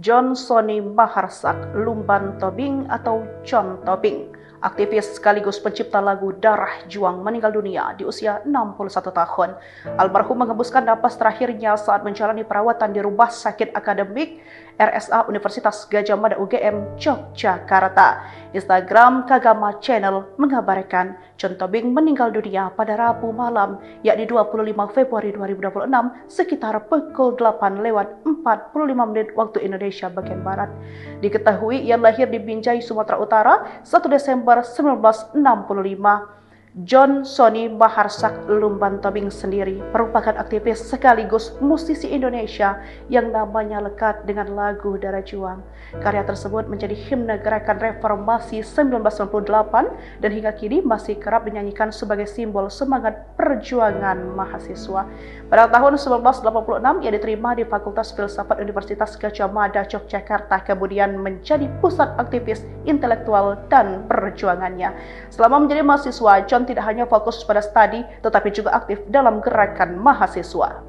John Sony Maharsak Lumban Tobing atau John Tobing, aktivis sekaligus pencipta lagu Darah Juang, meninggal dunia di usia 61 tahun. Almarhum mengembuskan napas terakhirnya saat menjalani perawatan di Rumah Sakit Akademik RSA Universitas Gadjah Mada UGM Yogyakarta. Instagram Kagama Channel mengabarkan John Tobing meninggal dunia pada Rabu malam, yakni 25 Februari 2026 sekitar pukul 8:45 waktu Indonesia bagian Barat. Diketahui ia lahir di Binjai, Sumatera Utara 1 Desember 1965. John Sony Maharsak Lumban Tobing sendiri merupakan aktivis sekaligus musisi Indonesia yang namanya lekat dengan lagu Darah Juang. Karya tersebut menjadi himne gerakan reformasi 1998 dan hingga kini masih kerap dinyanyikan sebagai simbol semangat perjuangan mahasiswa. Pada tahun 1986 ia diterima di Fakultas Filsafat Universitas Gadjah Mada Yogyakarta, kemudian menjadi pusat aktivis intelektual dan perjuangannya. Selama menjadi mahasiswa, John tidak hanya fokus pada studi, tetapi juga aktif dalam gerakan mahasiswa.